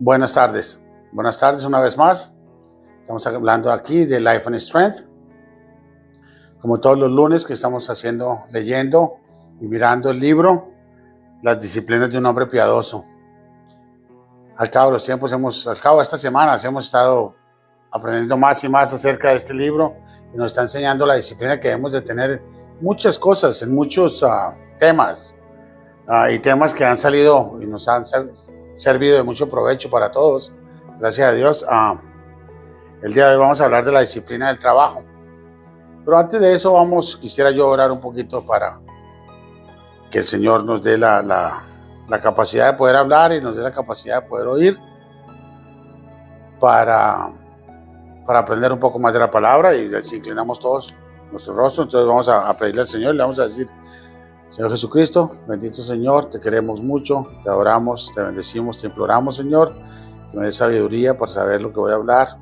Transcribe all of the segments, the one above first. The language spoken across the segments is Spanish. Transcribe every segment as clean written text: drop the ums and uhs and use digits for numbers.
Buenas tardes una vez más. Estamos hablando aquí de Life and Strength, como todos los lunes que estamos leyendo y mirando el libro, Las disciplinas de un hombre piadoso. Al cabo de los tiempos, al cabo de estas semanas, hemos estado aprendiendo más y más acerca de este libro y nos está enseñando la disciplina que debemos de tener en muchas cosas, en muchos temas y temas que han salido y nos han servido de mucho provecho para todos. Gracias a Dios. El día de hoy vamos a hablar de la disciplina del trabajo. Pero antes de eso quisiera yo orar un poquito para que el Señor nos dé la capacidad de poder hablar y nos dé la capacidad de poder oír para aprender un poco más de la palabra. Y si inclinamos todos nuestro rostro, entonces vamos a pedirle al Señor, le vamos a decir: Señor Jesucristo, bendito Señor, te queremos mucho, te adoramos, te bendecimos, te imploramos, Señor, que me dé sabiduría para saber lo que voy a hablar,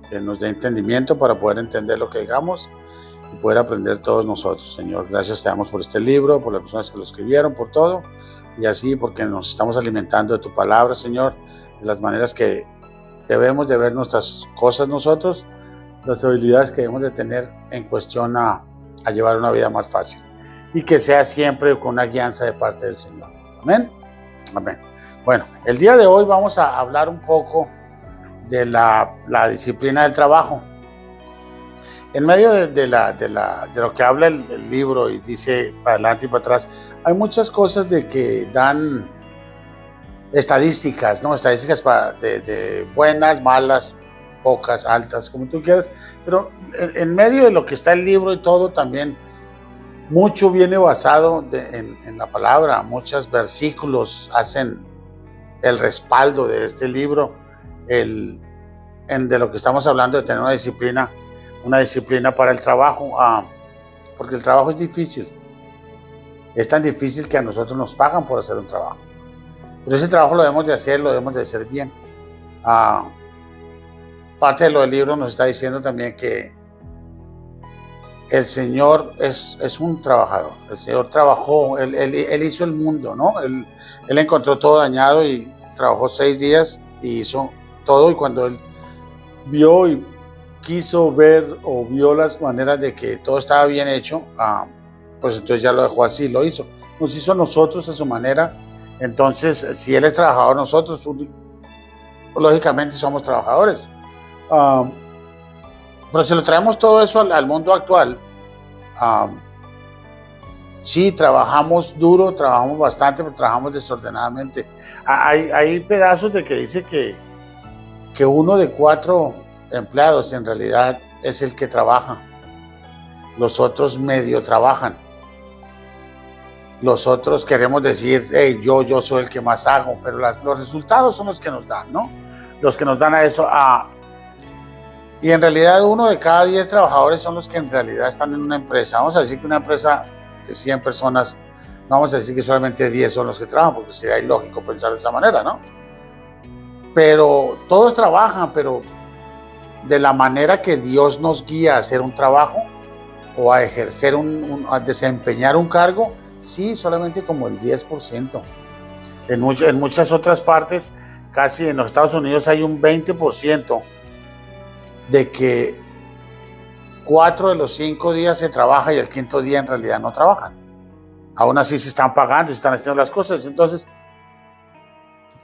que nos dé entendimiento para poder entender lo que digamos y poder aprender todos nosotros, Señor. Gracias te damos por este libro, por las personas que lo escribieron, por todo, y así porque nos estamos alimentando de tu palabra, Señor, de las maneras que debemos de ver nuestras cosas nosotros, las habilidades que debemos de tener en cuestión a llevar una vida más fácil, y que sea siempre con una guianza de parte del Señor. Amén. Amén. Bueno, el día de hoy vamos a hablar un poco de la disciplina del trabajo. En medio de lo que habla el libro y dice para adelante y para atrás, hay muchas cosas de que dan estadísticas, ¿no? Estadísticas de buenas, malas, pocas, altas, como tú quieras, pero en medio de lo que está el libro y todo, también mucho viene basado en la palabra. Muchos versículos hacen el respaldo de este libro, de lo que estamos hablando, de tener una disciplina para el trabajo, porque el trabajo es difícil. Es tan difícil que a nosotros nos pagan por hacer un trabajo. Pero ese trabajo lo debemos de hacer bien. Parte de lo del libro nos está diciendo también que el Señor es un trabajador. El Señor trabajó, Él hizo el mundo, ¿no? Él encontró todo dañado y trabajó 6 días y hizo todo. Y cuando Él vio y quiso ver o vio las maneras de que todo estaba bien hecho, pues entonces ya lo dejó así, lo hizo. Nos hizo a nosotros a su manera. Entonces, si Él es trabajador, nosotros lógicamente somos trabajadores. Pero si lo traemos todo eso al mundo actual, sí, trabajamos duro, trabajamos bastante, pero trabajamos desordenadamente. Hay pedazos de que dice que 1 de 4 empleados en realidad es el que trabaja. Los otros medio trabajan. Los otros queremos decir: hey, yo soy el que más hago, pero los resultados son los que nos dan, ¿no? Los que nos dan a eso. Y en realidad 1 de cada 10 trabajadores son los que en realidad están en una empresa. Vamos a decir que una empresa de 100 personas, no vamos a decir que solamente 10 son los que trabajan, porque sería ilógico pensar de esa manera, ¿no? Pero todos trabajan, pero de la manera que Dios nos guía a hacer un trabajo o a ejercer a desempeñar un cargo, sí, solamente como el 10%. En muchas otras partes, casi en los Estados Unidos hay un 20% de que 4 de los 5 días se trabaja y el 5.º día en realidad no trabajan. Aún así se están pagando y se están haciendo las cosas. Entonces,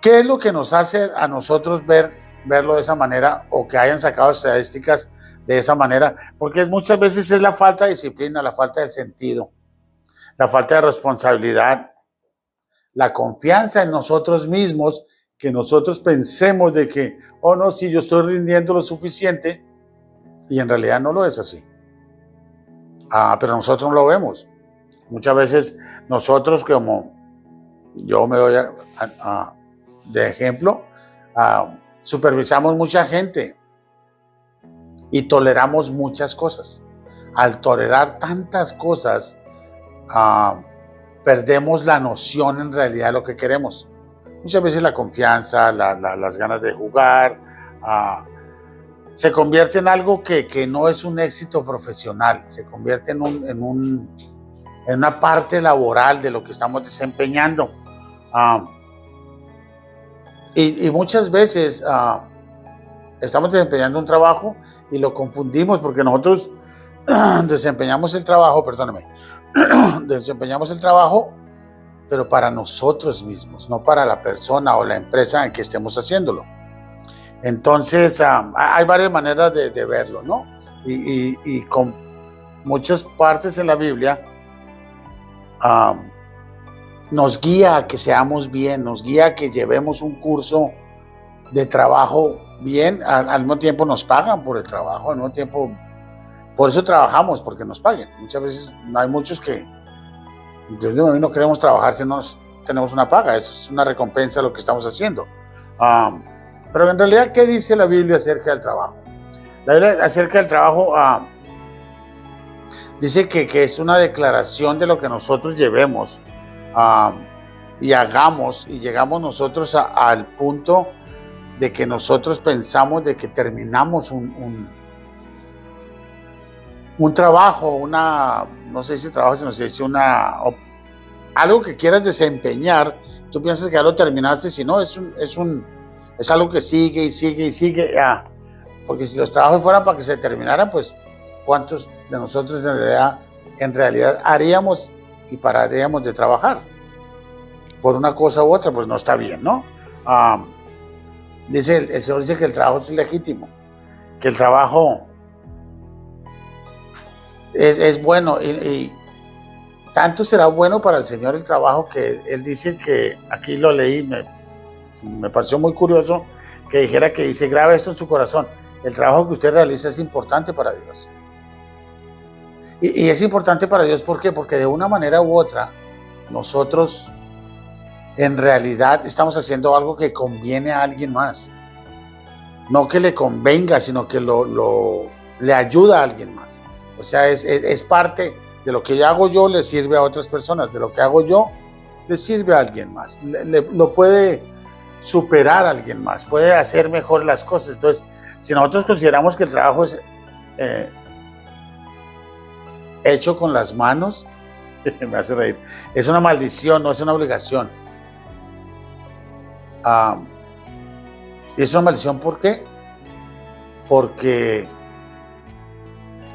¿qué es lo que nos hace a nosotros verlo de esa manera, o que hayan sacado estadísticas de esa manera? Porque muchas veces es la falta de disciplina, la falta del sentido, la falta de responsabilidad, la confianza en nosotros mismos, que nosotros pensemos de que, oh no, sí, yo estoy rindiendo lo suficiente, y en realidad no lo es así. Pero nosotros no lo vemos. Muchas veces nosotros, como yo me doy de ejemplo, supervisamos mucha gente y toleramos muchas cosas. Al tolerar tantas cosas, perdemos la noción en realidad de lo que queremos. Muchas veces la confianza, las ganas de jugar, se convierte en algo que no es un éxito profesional, se convierte en una parte laboral de lo que estamos desempeñando. Y muchas veces estamos desempeñando un trabajo y lo confundimos porque nosotros desempeñamos el trabajo, perdóneme, desempeñamos el trabajo, pero para nosotros mismos, no para la persona o la empresa en que estemos haciéndolo. Entonces, hay varias maneras de verlo, ¿no? Y con muchas partes en la Biblia nos guía a que seamos bien, nos guía a que llevemos un curso de trabajo bien, al mismo tiempo nos pagan por el trabajo, al mismo tiempo, por eso trabajamos, porque nos paguen. Muchas veces hay muchos que incluso no queremos trabajar si no tenemos una paga, eso es una recompensa a lo que estamos haciendo. Pero en realidad, ¿qué dice la Biblia acerca del trabajo? La Biblia acerca del trabajo dice que es una declaración de lo que nosotros llevemos y hagamos, y llegamos nosotros al punto de que nosotros pensamos de que terminamos un trabajo, no sé si trabajo, sino se dice algo que quieras desempeñar, tú piensas que ya lo terminaste, si no, es algo que sigue y sigue y sigue, porque si los trabajos fueran para que se terminaran, pues ¿cuántos de nosotros en realidad haríamos y pararíamos de trabajar? Por una cosa u otra, pues no está bien, ¿no? El Señor dice que el trabajo es legítimo, que el trabajo es bueno y tanto será bueno para el Señor el trabajo que Él dice que, aquí lo leí, me pareció muy curioso que dijera que dice, grave esto en su corazón, el trabajo que usted realiza es importante para Dios. Y es importante para Dios, ¿por qué? Porque de una manera u otra, nosotros en realidad estamos haciendo algo que conviene a alguien más. No que le convenga, sino que le ayuda a alguien más. O sea, es parte de lo que hago yo, le sirve a otras personas. De lo que hago yo, le sirve a alguien más. Lo puede superar a alguien más, puede hacer mejor las cosas. Entonces, si nosotros consideramos que el trabajo es hecho con las manos, me hace reír, es una maldición, no es una obligación. Y es una maldición, ¿por qué? Porque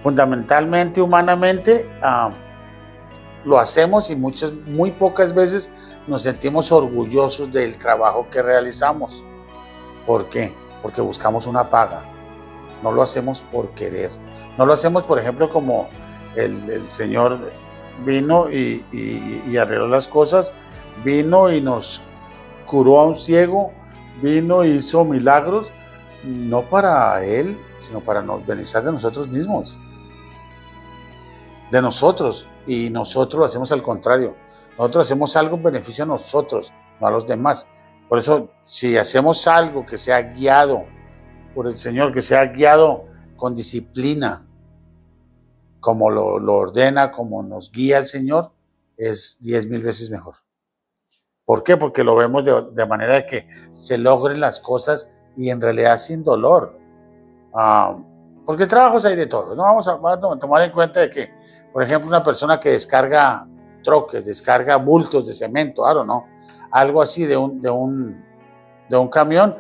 fundamentalmente, humanamente, lo hacemos y muy pocas veces nos sentimos orgullosos del trabajo que realizamos. ¿Por qué? Porque buscamos una paga. No lo hacemos por querer. No lo hacemos, por ejemplo, como el Señor vino y arregló las cosas, vino y nos curó a un ciego, vino y hizo milagros, no para Él, sino para beneficiar de nosotros mismos. De nosotros, y nosotros lo hacemos al contrario. Nosotros hacemos algo en beneficio a nosotros, no a los demás. Por eso, si hacemos algo que sea guiado por el Señor, que sea guiado con disciplina, como lo ordena, como nos guía el Señor, es 10,000 veces mejor. ¿Por qué? Porque lo vemos de manera de que se logren las cosas y en realidad sin dolor. Porque trabajos hay de todo, ¿no? Vamos a tomar en cuenta de que, por ejemplo, una persona que descarga troques, descarga bultos de cemento, algo así de un camión,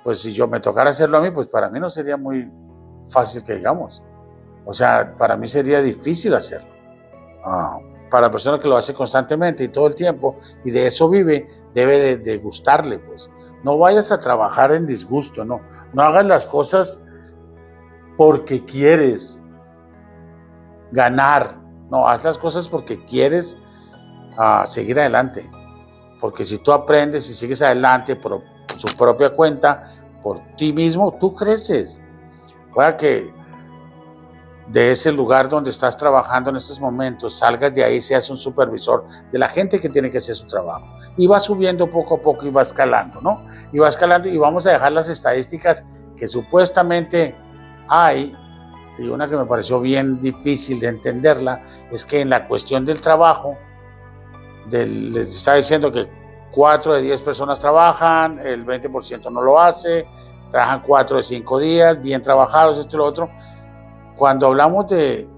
pues si yo me tocara hacerlo a mí, pues para mí no sería muy fácil que digamos. O sea, para mí sería difícil hacerlo. Para la persona que lo hace constantemente y todo el tiempo y de eso vive, debe de gustarle, pues. No vayas a trabajar en disgusto, no hagas las cosas porque quieres ganar, no, haz las cosas porque quieres seguir adelante, porque si tú aprendes y sigues adelante por su propia cuenta, por ti mismo, tú creces. Puede que de ese lugar donde estás trabajando en estos momentos, salgas de ahí, seas un supervisor de la gente que tiene que hacer su trabajo. Y va subiendo poco a poco y va escalando, ¿no? Y va escalando y vamos a dejar las estadísticas que supuestamente hay, y una que me pareció bien difícil de entenderla, es que en la cuestión del trabajo, les está diciendo que 4 de 10 personas trabajan, el 20% no lo hace, trabajan 4 de 5 días, bien trabajados, esto y lo otro. Cuando hablamos de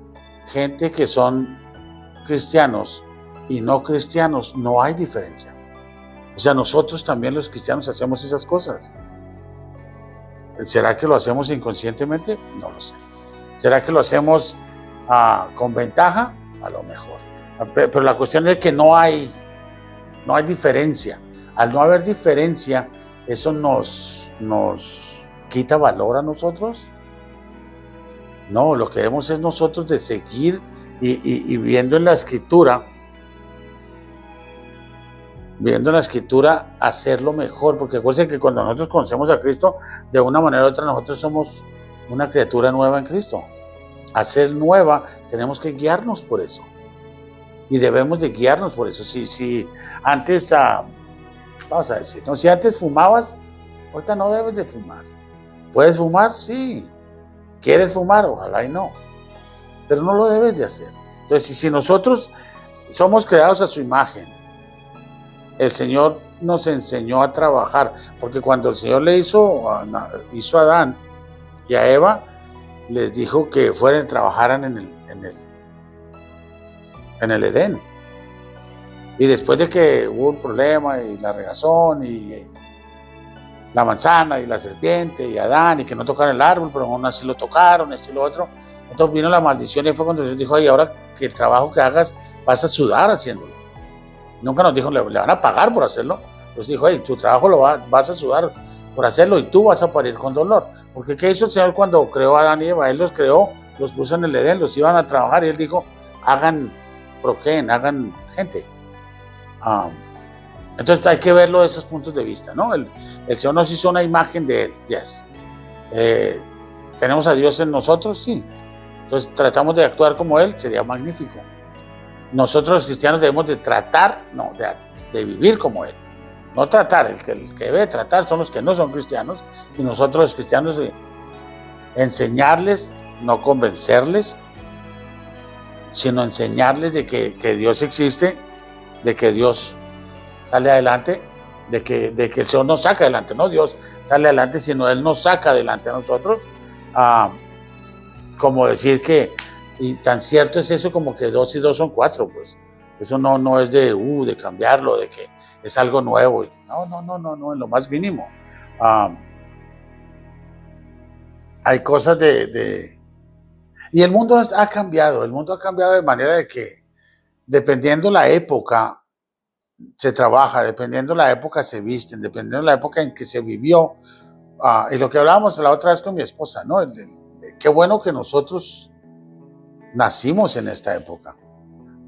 gente que son cristianos y no cristianos, no hay diferencia. O sea, nosotros también los cristianos hacemos esas cosas. ¿Será que lo hacemos inconscientemente? No lo sé. ¿Será que lo hacemos con ventaja? A lo mejor. Pero la cuestión es que no hay diferencia. Al no haber diferencia, eso nos quita valor a nosotros. No, lo que debemos es nosotros de seguir y viendo en la Escritura, hacerlo mejor, porque acuérdense que cuando nosotros conocemos a Cristo, de una manera u otra nosotros somos una criatura nueva en Cristo. Al ser nueva, tenemos que guiarnos por eso. Y debemos de guiarnos por eso. Si antes, vamos a decir, ¿no? Si antes fumabas, ahorita no debes de fumar. ¿Puedes fumar? Sí. ¿Quieres fumar? Ojalá y no. Pero no lo debes de hacer. Entonces, si nosotros somos creados a su imagen, el Señor nos enseñó a trabajar, porque cuando el Señor le hizo a Adán y a Eva, les dijo que fueran y trabajaran en el Edén. Y después de que hubo un problema y la regazón y la manzana y la serpiente y Adán y que no tocaran el árbol, pero aún así lo tocaron, esto y lo otro, entonces vino la maldición y fue cuando Dios dijo, ay, ahora que el trabajo que hagas vas a sudar haciéndolo. Nunca nos dijo, le van a pagar por hacerlo. Pues dijo, hey, tu trabajo vas a sudar por hacerlo y tú vas a parir con dolor. Porque ¿qué hizo el Señor cuando creó a Adán y Eva? Él los creó, los puso en el Edén, los iban a trabajar y Él dijo, procreen, hagan gente. Entonces hay que verlo de esos puntos de vista, ¿no? El Señor nos hizo una imagen de Él, yes. ¿Tenemos a Dios en nosotros? Sí. Entonces tratamos de actuar como Él, sería magnífico. Nosotros los cristianos debemos de tratar, no, de vivir como Él. No tratar, el que debe tratar son los que no son cristianos, y nosotros los cristianos enseñarles, no convencerles, sino enseñarles de que Dios existe, de que Dios sale adelante, de que el Señor nos saca adelante, no Dios sale adelante, sino Él nos saca adelante a nosotros. Como decir que, y tan cierto es eso como que 2 y 2 son 4, pues. Eso no es de cambiarlo, de que es algo nuevo. No, en lo más mínimo. Hay cosas y el mundo ha cambiado de manera de que dependiendo la época se trabaja, dependiendo la época se visten, dependiendo la época en que se vivió. Y lo que hablábamos la otra vez con mi esposa, ¿no? Qué bueno que nosotros nacimos en esta época.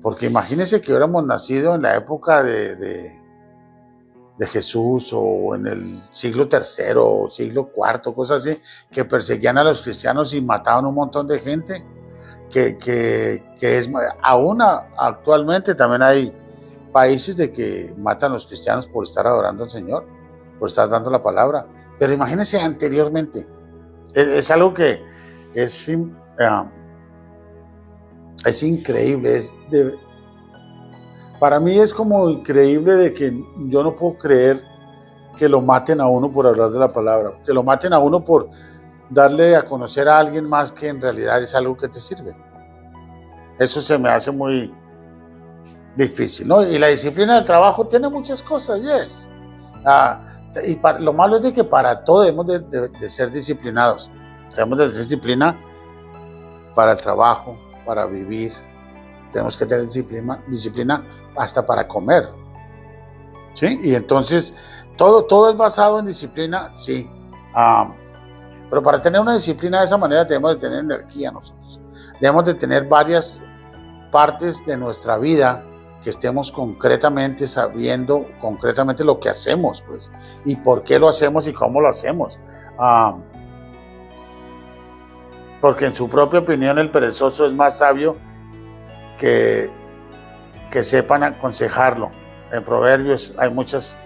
Porque imagínense que hubiéramos nacido en la época de Jesús o en el siglo III o siglo IV, cosas así, que perseguían a los cristianos y mataban un montón de gente. Que es aún actualmente también hay países de que matan a los cristianos por estar adorando al Señor, por estar dando la palabra. Pero imagínense anteriormente. Es algo que es increíble. Para mí es como increíble de que yo no puedo creer que lo maten a uno por hablar de la palabra, que lo maten a uno por darle a conocer a alguien más que en realidad es algo que te sirve. Eso se me hace muy difícil, ¿no? Y la disciplina del trabajo tiene muchas cosas, yes. Lo malo es de que para todo debemos de ser disciplinados. Debemos de tener disciplina para el trabajo, para vivir. Tenemos que tener disciplina hasta para comer. ¿Sí? Y entonces, todo es basado en disciplina, sí. Pero para tener una disciplina de esa manera debemos de tener energía nosotros. Debemos de tener varias partes de nuestra vida que estemos concretamente sabiendo concretamente lo que hacemos, pues, y por qué lo hacemos y cómo lo hacemos. Porque en su propia opinión el perezoso es más sabio que sepan aconsejarlo. En Proverbios hay muchos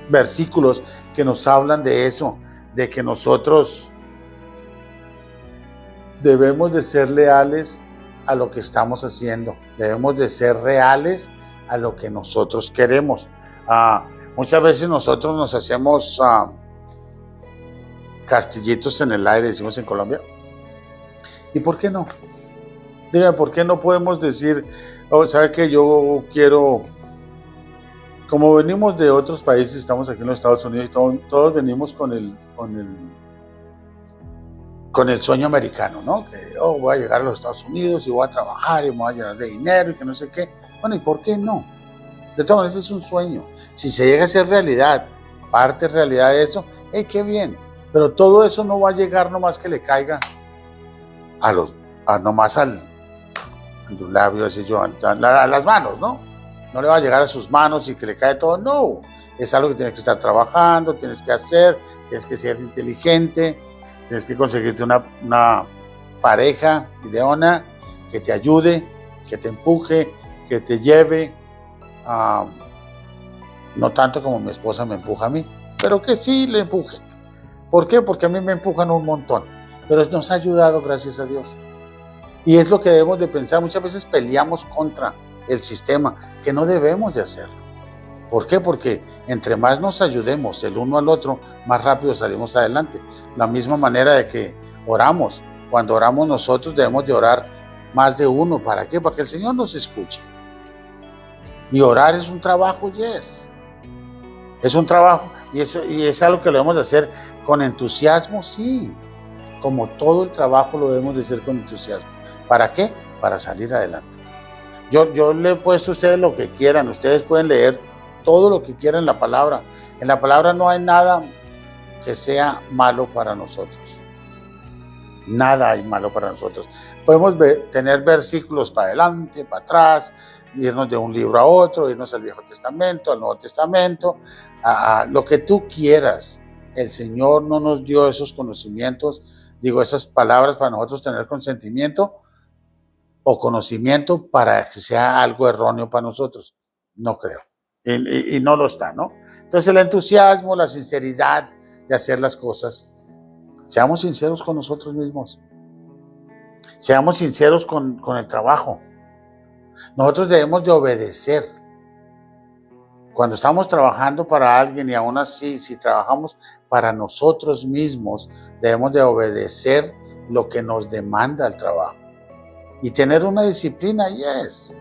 versículos que nos hablan de eso, de que nosotros debemos de ser leales a lo que estamos haciendo, debemos de ser reales a lo que nosotros queremos. Muchas veces nosotros nos hacemos castillitos en el aire, decimos en Colombia. ¿Y por qué no? Dígame, ¿por qué no podemos decir, ¿sabe qué? Yo quiero como venimos de otros países, estamos aquí en los Estados Unidos y todos venimos con el sueño americano, ¿no? Que voy a llegar a los Estados Unidos y voy a trabajar y me voy a llenar de dinero y que no sé qué. Bueno, ¿y por qué no? De todas maneras es un sueño. Si se llega a ser realidad, parte realidad de eso, ¡hey, qué bien! Pero todo eso no va a llegar nomás que le caiga nomás al labio, así yo, a las manos, ¿no? No le va a llegar a sus manos y que le cae todo, no. Es algo que tienes que estar trabajando, tienes que hacer, tienes que ser inteligente, tienes que conseguirte una pareja ideona que te ayude, que te empuje, que te lleve, no tanto como mi esposa me empuja a mí, pero que sí le empuje. ¿Por qué? Porque a mí me empujan un montón, pero nos ha ayudado, gracias a Dios. Y es lo que debemos de pensar. Muchas veces peleamos contra el sistema, que no debemos de hacerlo. ¿Por qué? Porque entre más nos ayudemos el uno al otro, más rápido salimos adelante. La misma manera de que oramos. Cuando oramos nosotros debemos de orar más de uno. ¿Para qué? Para que el Señor nos escuche. Y orar es un trabajo, yes. Es un trabajo y es algo que lo debemos de hacer con entusiasmo, sí. Como todo el trabajo lo debemos de hacer con entusiasmo. ¿Para qué? Para salir adelante. Yo le he puesto a ustedes lo que quieran. Ustedes pueden leer todo lo que quieran en la palabra. En la palabra no hay nada que sea malo para nosotros. Nada hay malo para nosotros. Podemos tener versículos para adelante, para atrás, irnos de un libro a otro, irnos al Viejo Testamento, al Nuevo Testamento, a lo que tú quieras. El Señor no nos dio esos conocimientos, esas palabras para nosotros tener consentimiento o conocimiento para que sea algo erróneo para nosotros. No creo. Y no lo está, ¿no? Entonces el entusiasmo, la sinceridad de hacer las cosas. Seamos sinceros con nosotros mismos. Seamos sinceros con el trabajo. Nosotros debemos de obedecer. Cuando estamos trabajando para alguien y aún así, si trabajamos para nosotros mismos, debemos de obedecer lo que nos demanda el trabajo. Y tener una disciplina, yes.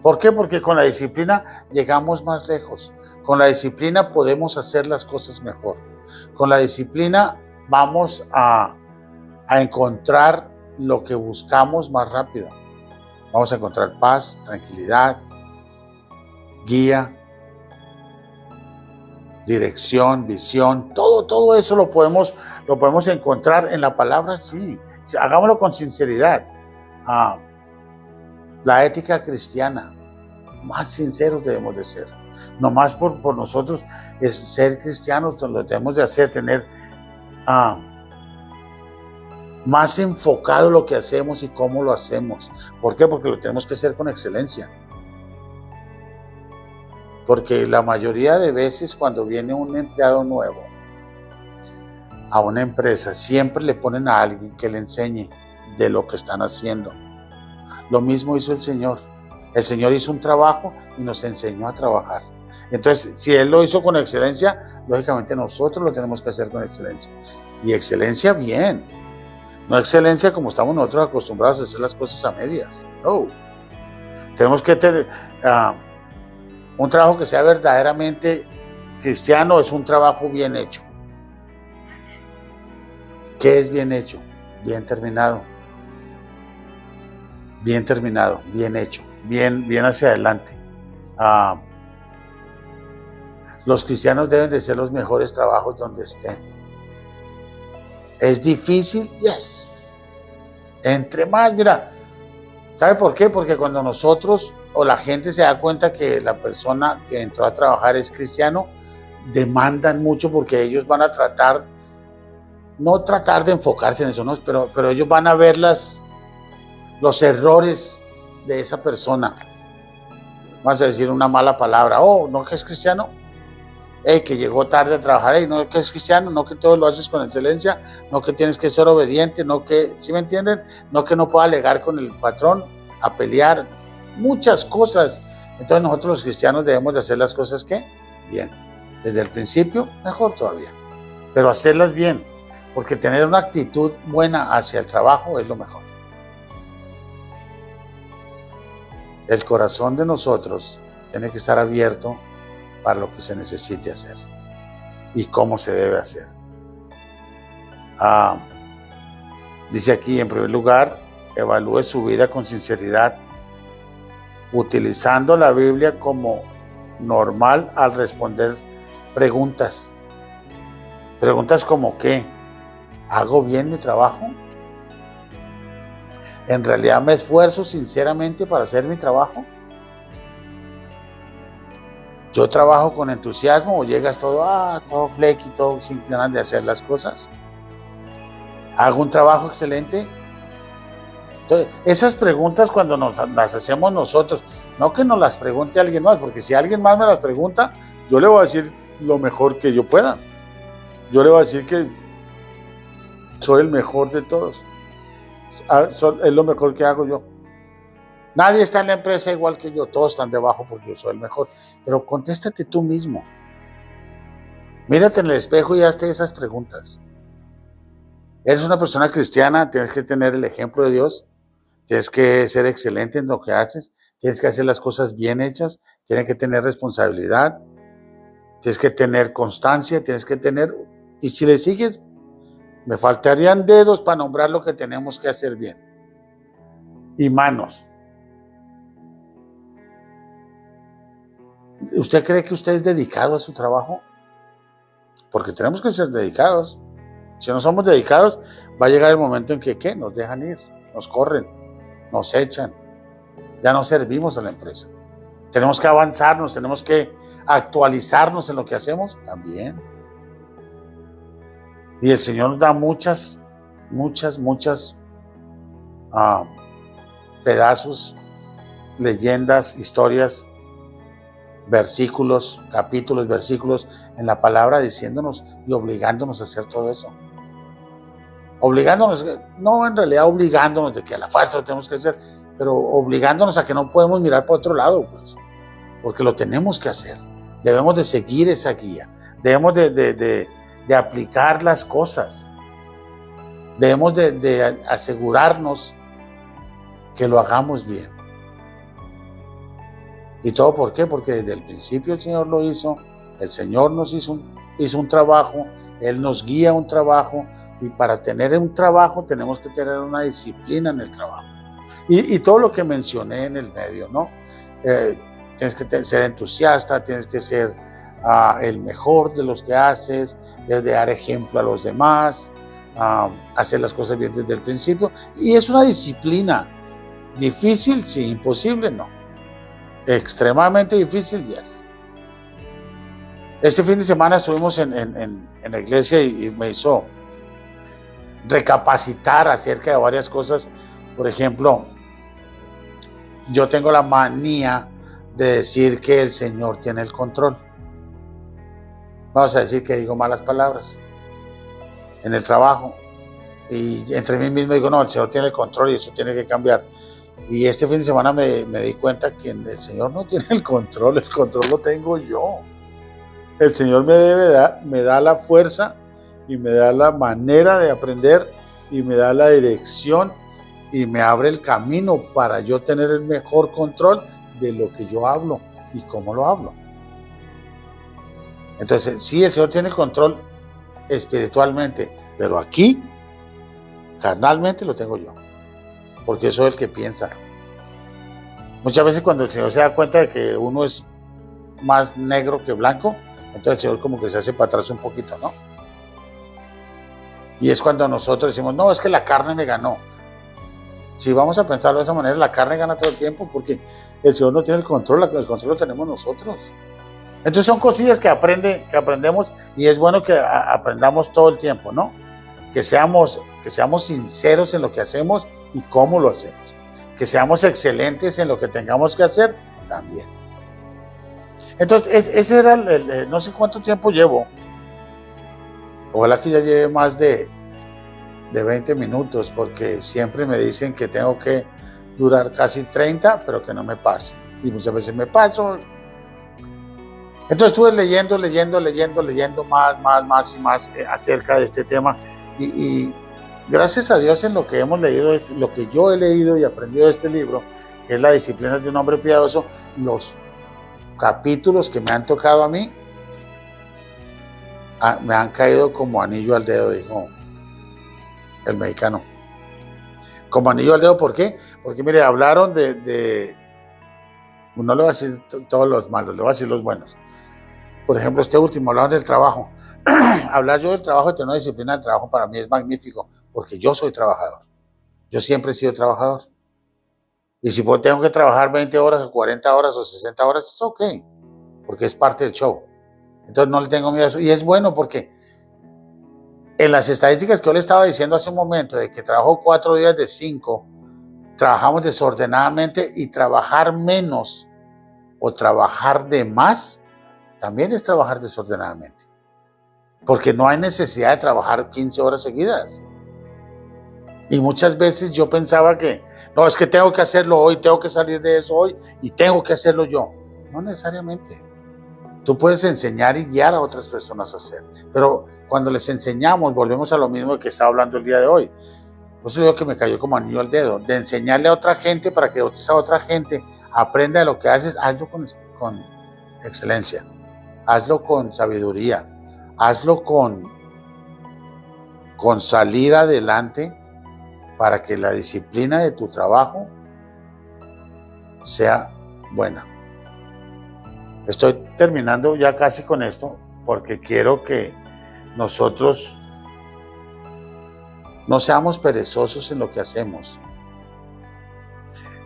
¿Por qué? Porque con la disciplina llegamos más lejos. Con la disciplina podemos hacer las cosas mejor. Con la disciplina vamos a encontrar lo que buscamos más rápido. Vamos a encontrar paz, tranquilidad, guía, dirección, visión. Todo eso lo podemos encontrar en la palabra, sí. Hagámoslo con sinceridad. La ética cristiana, más sinceros debemos de ser. No más por nosotros es ser cristianos, lo debemos de hacer, tener más enfocado lo que hacemos y cómo lo hacemos. ¿Por qué? Porque lo tenemos que hacer con excelencia. Porque la mayoría de veces cuando viene un empleado nuevo a una empresa, siempre le ponen a alguien que le enseñe de lo que están haciendo. Lo mismo hizo el Señor. El Señor hizo un trabajo y nos enseñó a trabajar. Entonces, si Él lo hizo con excelencia, lógicamente nosotros lo tenemos que hacer con excelencia. Y excelencia bien. No excelencia como estamos nosotros acostumbrados a hacer las cosas a medias. No. Tenemos que tener un trabajo que sea verdaderamente cristiano, es un trabajo bien hecho. ¿Qué es bien hecho? Bien terminado. Bien terminado, bien hecho, bien hacia adelante. Los cristianos deben de ser los mejores trabajos donde estén. ¿Es difícil? Yes. Entre más, mira, ¿sabe por qué? Porque cuando nosotros o la gente se da cuenta que la persona que entró a trabajar es cristiano, demandan mucho porque ellos van a no tratar de enfocarse en eso, ¿no? Pero ellos van a ver los errores de esa persona. Vas a decir una mala palabra. No que es cristiano. Que llegó tarde a trabajar. No que es cristiano. No que todo lo haces con excelencia. No que tienes que ser obediente. No que, ¿sí me entienden? No que no pueda alegar con el patrón, a pelear. Muchas cosas. Entonces nosotros los cristianos debemos de hacer las cosas ¿qué? Bien. Desde el principio, mejor todavía. Pero hacerlas bien. Porque tener una actitud buena hacia el trabajo es lo mejor. El corazón de nosotros tiene que estar abierto para lo que se necesite hacer y cómo se debe hacer. Dice aquí, en primer lugar, evalúe su vida con sinceridad, utilizando la Biblia como normal al responder preguntas. Preguntas como ¿qué? ¿Hago bien mi trabajo? ¿En realidad me esfuerzo sinceramente para hacer mi trabajo? ¿Yo trabajo con entusiasmo o llegas todo flequi, todo sin ganas de hacer las cosas? ¿Hago un trabajo excelente? Entonces, esas preguntas cuando las hacemos nosotros, no que nos las pregunte alguien más, porque si alguien más me las pregunta, yo le voy a decir lo mejor que yo pueda. Yo le voy a decir que soy el mejor de todos. Es lo mejor que hago yo. Nadie está en la empresa igual que yo, todos están debajo porque yo soy el mejor. Pero contéstate tú mismo. Mírate en el espejo y hazte esas preguntas. Eres una persona cristiana, tienes que tener el ejemplo de Dios, tienes que ser excelente en lo que haces, tienes que hacer las cosas bien hechas, tienes que tener responsabilidad, tienes que tener constancia, tienes que tener... Y si le sigues, me faltarían dedos para nombrar lo que tenemos que hacer bien. Y manos. ¿Usted cree que usted es dedicado a su trabajo? Porque tenemos que ser dedicados. Si no somos dedicados, va a llegar el momento en que, ¿qué? Nos dejan ir, nos corren, nos echan. Ya no servimos a la empresa. Tenemos que avanzarnos, tenemos que actualizarnos en lo que hacemos también. Y el Señor nos da muchas pedazos, leyendas, historias, versículos, capítulos, versículos en la palabra diciéndonos y obligándonos a hacer todo eso. Obligándonos, no en realidad obligándonos de que a la fuerza lo tenemos que hacer, pero obligándonos a que no podemos mirar para otro lado, pues, porque lo tenemos que hacer. Debemos de seguir esa guía, debemos de aplicar las cosas, debemos de asegurarnos que lo hagamos bien. ¿Y todo por qué? Porque desde el principio el Señor lo hizo, el Señor nos hizo un trabajo, Él nos guía un trabajo, y para tener un trabajo tenemos que tener una disciplina en el trabajo. Y todo lo que mencioné en el medio, ¿no? Tienes que ser entusiasta, tienes que ser el mejor de los que haces, debes de dar ejemplo a los demás, hacer las cosas bien desde el principio. Y es una disciplina difícil, sí, imposible, no. Extremadamente difícil, yes. Este fin de semana estuvimos en la iglesia y me hizo recapacitar acerca de varias cosas. Por ejemplo, yo tengo la manía de decir que el Señor tiene el control. Vamos a decir que digo malas palabras en el trabajo y entre mí mismo digo, no, el Señor tiene el control y eso tiene que cambiar. Y este fin de semana me di cuenta que el Señor no tiene el control lo tengo yo. El Señor me da la fuerza y me da la manera de aprender y me da la dirección y me abre el camino para yo tener el mejor control de lo que yo hablo y cómo lo hablo. Entonces, sí, el Señor tiene el control espiritualmente, pero aquí, carnalmente, lo tengo yo, porque soy el que piensa. Muchas veces cuando el Señor se da cuenta de que uno es más negro que blanco, entonces el Señor como que se hace para atrás un poquito, ¿no? Y es cuando nosotros decimos, no, es que la carne me ganó. Si vamos a pensarlo de esa manera, la carne gana todo el tiempo porque el Señor no tiene el control lo tenemos nosotros. Entonces son cosillas que aprendemos y es bueno que aprendamos todo el tiempo, ¿no? Que seamos sinceros en lo que hacemos y cómo lo hacemos. Que seamos excelentes en lo que tengamos que hacer también. Entonces, ese era no sé cuánto tiempo llevo. Ojalá que ya lleve más de 20 minutos, porque siempre me dicen que tengo que durar casi 30, pero que no me pase. Y muchas veces me paso. Entonces estuve leyendo más y más acerca de este tema. Y gracias a Dios en lo que hemos leído, lo que yo he leído y aprendido de este libro, que es La disciplina de un hombre piadoso, capítulos que me han tocado a mí, me han caído como anillo al dedo, dijo el mexicano. Como anillo al dedo, ¿por qué? Porque mire, hablaron no le voy a decir todos los malos, le voy a decir los buenos. Por ejemplo, este último, hablaban del trabajo. Hablar yo del trabajo y tener una disciplina del trabajo para mí es magnífico, porque yo soy trabajador. Yo siempre he sido trabajador. Y si tengo que trabajar 20 horas o 40 horas o 60 horas, es ok, porque es parte del show. Entonces no le tengo miedo a eso. Y es bueno porque en las estadísticas que yo le estaba diciendo hace un momento, de que trabajo 4 días de 5, trabajamos desordenadamente, y trabajar menos o trabajar de más también es trabajar desordenadamente. Porque no hay necesidad de trabajar 15 horas seguidas. Y muchas veces yo pensaba que, no, es que tengo que hacerlo hoy, tengo que salir de eso hoy y tengo que hacerlo yo. No necesariamente. Tú puedes enseñar y guiar a otras personas a hacer. Pero cuando les enseñamos, volvemos a lo mismo que estaba hablando el día de hoy. Por eso digo que me cayó como anillo al dedo. De enseñarle a otra gente para que esa otra gente aprenda de lo que haces, hazlo con excelencia. Hazlo con sabiduría. Hazlo con salir adelante, para que la disciplina de tu trabajo sea buena. Estoy terminando ya casi con esto, porque quiero que nosotros no seamos perezosos en lo que hacemos.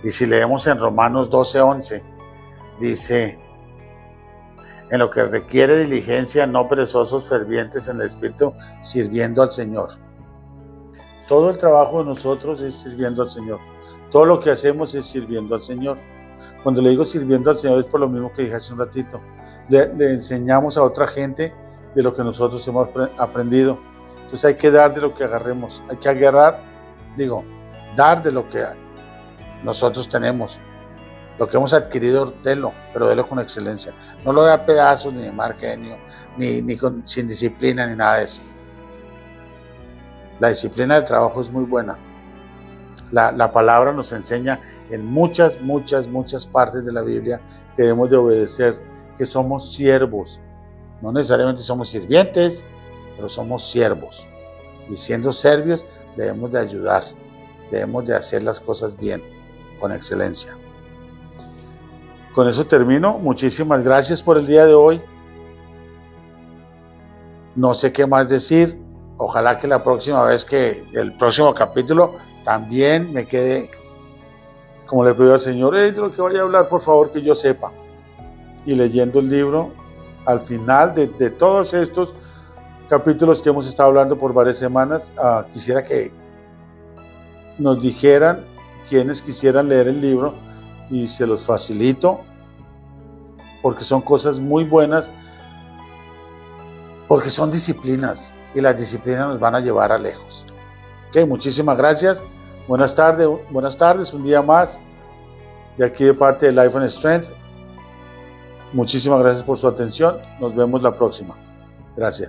Y si leemos en Romanos 12:11, dice: en lo que requiere diligencia, no perezosos, fervientes en el Espíritu, sirviendo al Señor. Todo el trabajo de nosotros es sirviendo al Señor. Todo lo que hacemos es sirviendo al Señor. Cuando le digo sirviendo al Señor es por lo mismo que dije hace un ratito. Le enseñamos a otra gente de lo que nosotros hemos aprendido. Entonces hay que dar de lo que agarremos. Hay que dar de lo que nosotros tenemos. Lo que hemos adquirido, pero délo con excelencia. No lo dé a pedazos, ni de mal genio, sin disciplina, ni nada de eso. La disciplina del trabajo es muy buena. La palabra nos enseña en muchas partes de la Biblia que debemos de obedecer, que somos siervos. No necesariamente somos sirvientes, pero somos siervos. Y siendo servios, debemos de ayudar, debemos de hacer las cosas bien, con excelencia. Con eso termino. Muchísimas gracias por el día de hoy. No sé qué más decir. Ojalá que la próxima vez, que el próximo capítulo, también me quede, como le pido al Señor, de lo que vaya a hablar, por favor, que yo sepa. Y leyendo el libro, al final de todos estos capítulos que hemos estado hablando por varias semanas, quisiera que nos dijeran quienes quisieran leer el libro, y se los facilito, porque son cosas muy buenas, porque son disciplinas, y las disciplinas nos van a llevar a lejos. Ok, muchísimas gracias. Buenas tardes, un día más de aquí de parte de Life and Strength. Muchísimas gracias por su atención. Nos vemos la próxima. Gracias.